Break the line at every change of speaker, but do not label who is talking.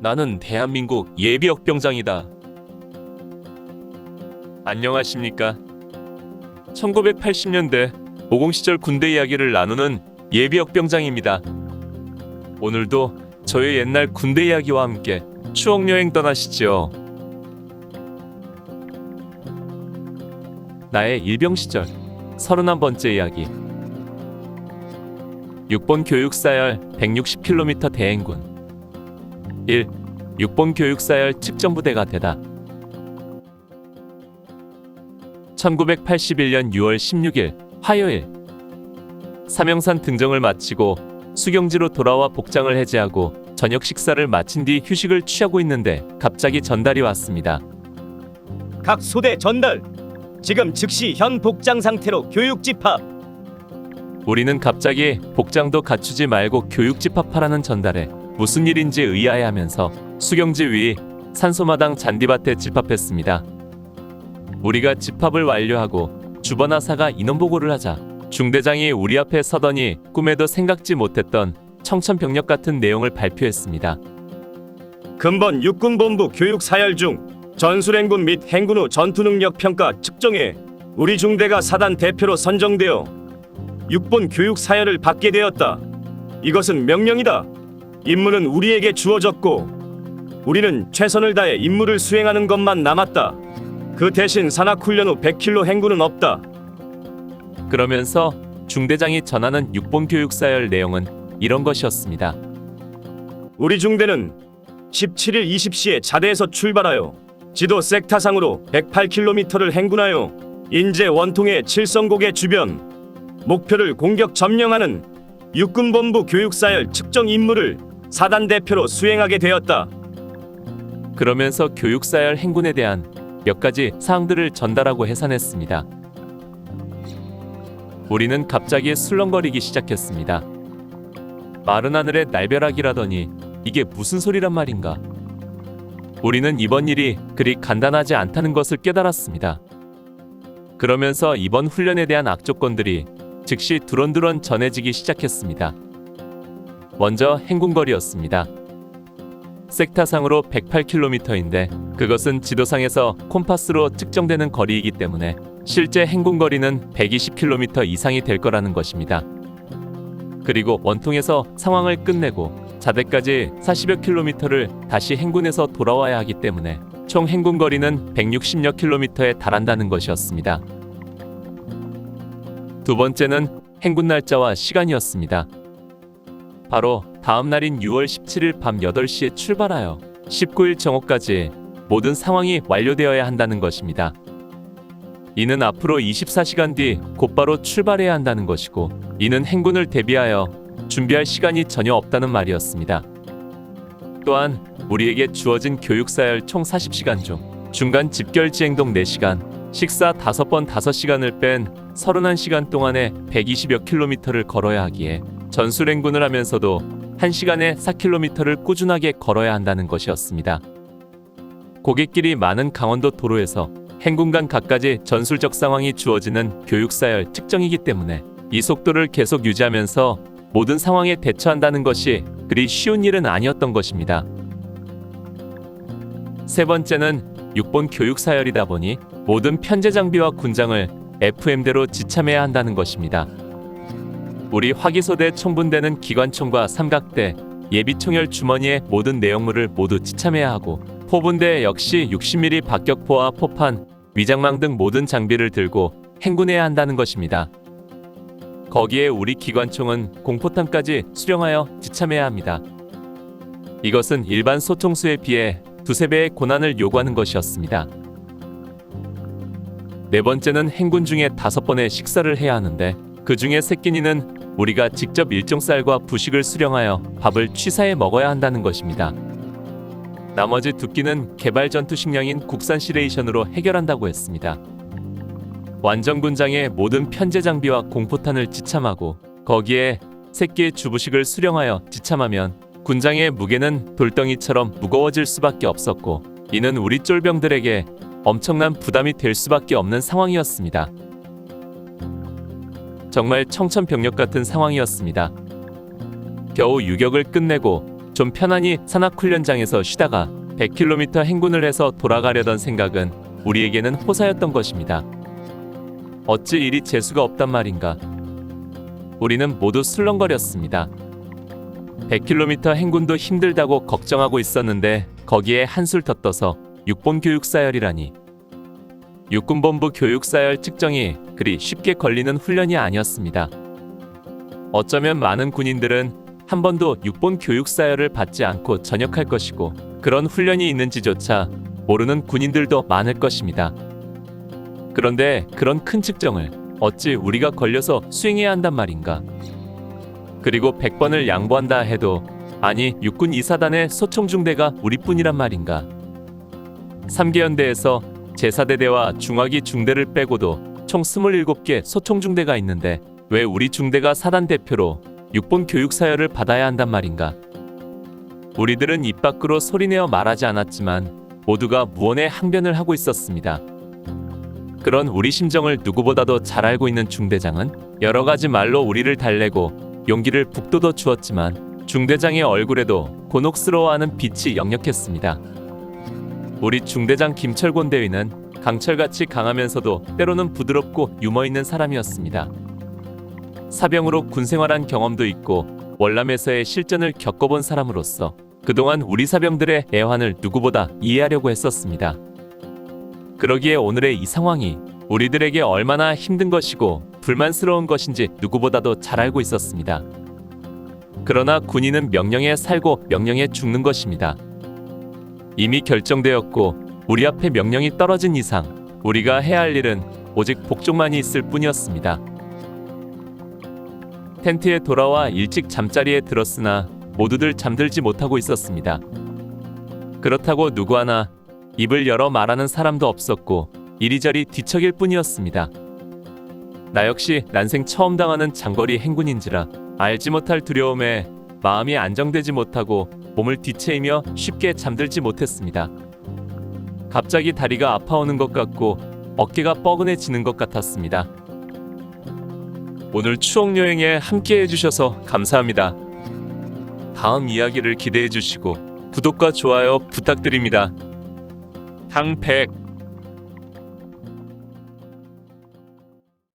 나는 대한민국 예비역병장이다. 안녕하십니까? 1980년대 50 시절 군대 이야기를 나누는 예비역병장입니다. 오늘도 저의 옛날 군대 이야기와 함께 추억여행 떠나시죠. 나의 일병 시절 31번째 이야기. 6번 교육사열 160km 대행군. 1. 6번 교육사열 측정부대가 되다. 1981년 6월 16일 화요일. 삼형산 등정을 마치고 수경지로 돌아와 복장을 해제하고 저녁 식사를 마친 뒤 휴식을 취하고 있는데 갑자기 전달이 왔습니다.
각 소대 전달. 지금 즉시 현 복장 상태로 교육 집합.
우리는 갑자기 복장도 갖추지 말고 교육 집합하라는 전달에 무슨 일인지 의아해하면서 수경지 위 산소마당 잔디밭에 집합했습니다. 우리가 집합을 완료하고 주번하사가 인원보고를 하자 중대장이 우리 앞에 서더니 꿈에도 생각지 못했던 청천벽력 같은 내용을 발표했습니다.
근본 육군본부 교육 사열 중 전술행군 및 행군 후 전투능력 평가 측정에 우리 중대가 사단 대표로 선정되어 6번 교육 사열을 받게 되었다. 이것은 명령이다. 임무는 우리에게 주어졌고 우리는 최선을 다해 임무를 수행하는 것만 남았다. 그 대신 산악훈련 후 100km 행군은 없다.
그러면서 중대장이 전하는 6번 교육사열 내용은 이런 것이었습니다.
우리 중대는 17일 20시에 자대에서 출발하여 지도 섹타상으로 108km를 행군하여 인제 원통의 칠성고개 주변 목표를 공격 점령하는 육군본부 교육사열 측정 임무를 사단 대표로 수행하게 되었다.
그러면서 교육사열 행군에 대한 몇 가지 사항들을 전달하고 해산했습니다. 우리는 갑자기 술렁거리기 시작했습니다. 마른 하늘에 날벼락이라더니 이게 무슨 소리란 말인가? 우리는 이번 일이 그리 간단하지 않다는 것을 깨달았습니다. 그러면서 이번 훈련에 대한 악조건들이 즉시 두런두런 전해지기 시작했습니다. 먼저 행군거리였습니다. 섹타상으로 108km인데 그것은 지도상에서 콤파스로 측정되는 거리이기 때문에 실제 행군거리는 120km 이상이 될 거라는 것입니다. 그리고 원통에서 상황을 끝내고 자대까지 40여 킬로미터를 다시 행군해서 돌아와야 하기 때문에 총 행군거리는 160여 킬로미터에 달한다는 것이었습니다. 두 번째는 행군 날짜와 시간이었습니다. 바로 다음 날인 6월 17일 밤 8시에 출발하여 19일 정오까지 모든 상황이 완료되어야 한다는 것입니다. 이는 앞으로 24시간 뒤 곧바로 출발해야 한다는 것이고 이는 행군을 대비하여 준비할 시간이 전혀 없다는 말이었습니다. 또한 우리에게 주어진 교육사열 총 40시간 중 중간 집결지행동 4시간, 식사 5번 5시간을 뺀 31시간 동안에 120여 킬로미터를 걸어야 하기에 전술행군을 하면서도 1시간에 4km를 꾸준하게 걸어야 한다는 것이었습니다. 고갯길이 많은 강원도 도로에서 행군간 각가지 전술적 상황이 주어지는 교육사열 측정이기 때문에 이 속도를 계속 유지하면서 모든 상황에 대처한다는 것이 그리 쉬운 일은 아니었던 것입니다. 세 번째는 6번 교육사열이다 보니 모든 편제 장비와 군장을 FM대로 지참해야 한다는 것입니다. 우리 화기소대 총분대는 기관총과 삼각대, 예비총열 주머니의 모든 내용물을 모두 지참해야 하고 포분대 역시 60mm 박격포와 포판, 위장망 등 모든 장비를 들고 행군해야 한다는 것입니다. 거기에 우리 기관총은 공포탄까지 수령하여 지참해야 합니다. 이것은 일반 소총수에 비해 두세 배의 고난을 요구하는 것이었습니다. 네 번째는 행군 중에 5번의 식사를 해야 하는데 그 중에 세 끼니는 우리가 직접 일정쌀과 부식을 수령하여 밥을 취사해 먹어야 한다는 것입니다. 나머지 2끼는 개발 전투 식량인 국산 시레이션으로 해결한다고 했습니다. 완전 군장의 모든 편제 장비와 공포탄을 지참하고 거기에 새끼의 주부식을 수령하여 지참하면 군장의 무게는 돌덩이처럼 무거워질 수밖에 없었고 이는 우리 쫄병들에게 엄청난 부담이 될 수밖에 없는 상황이었습니다. 정말 청천벽력 같은 상황이었습니다. 겨우 유격을 끝내고 좀 편안히 산악훈련장에서 쉬다가 100km 행군을 해서 돌아가려던 생각은 우리에게는 호사였던 것입니다. 어찌 이리 재수가 없단 말인가. 우리는 모두 술렁거렸습니다. 100km 행군도 힘들다고 걱정하고 있었는데 거기에 한술 더 떠서 육본 교육사열이라니. 육군본부 교육사열 측정이 그리 쉽게 걸리는 훈련이 아니었습니다. 어쩌면 많은 군인들은 한 번도 육본 교육사열을 받지 않고 전역할 것이고 그런 훈련이 있는지조차 모르는 군인들도 많을 것입니다. 그런데 그런 큰 측정을 어찌 우리가 걸려서 수행해야 한단 말인가. 그리고 100번을 양보한다 해도 아니 육군 2사단의 소총중대가 우리뿐이란 말인가. 3개연대에서 제4대대와 중화기 중대를 빼고도 총 27개 소총중대가 있는데 왜 우리 중대가 사단 대표로 육본 교육사열을 받아야 한단 말인가. 우리들은 입 밖으로 소리내어 말하지 않았지만 모두가 무언의 항변을 하고 있었습니다. 그런 우리 심정을 누구보다도 잘 알고 있는 중대장은 여러 가지 말로 우리를 달래고 용기를 북돋워 주었지만 중대장의 얼굴에도 곤혹스러워하는 빛이 역력했습니다. 우리 중대장 김철곤 대위는 강철같이 강하면서도 때로는 부드럽고 유머 있는 사람이었습니다. 사병으로 군생활한 경험도 있고 월남에서의 실전을 겪어본 사람으로서 그동안 우리 사병들의 애환을 누구보다 이해하려고 했었습니다. 그러기에 오늘의 이 상황이 우리들에게 얼마나 힘든 것이고 불만스러운 것인지 누구보다도 잘 알고 있었습니다. 그러나 군인은 명령에 살고 명령에 죽는 것입니다. 이미 결정되었고 우리 앞에 명령이 떨어진 이상 우리가 해야 할 일은 오직 복종만이 있을 뿐이었습니다. 텐트에 돌아와 일찍 잠자리에 들었으나 모두들 잠들지 못하고 있었습니다. 그렇다고 누구 하나 입을 열어 말하는 사람도 없었고 이리저리 뒤척일 뿐이었습니다. 나 역시 난생 처음 당하는 장거리 행군인지라 알지 못할 두려움에 마음이 안정되지 못하고 몸을 뒤채이며 쉽게 잠들지 못했습니다. 갑자기 다리가 아파오는 것 같고 어깨가 뻐근해지는 것 같았습니다. 오늘 추억여행에 함께 해주셔서 감사합니다. 다음 이야기를 기대해 주시고 구독과 좋아요 부탁드립니다. 당백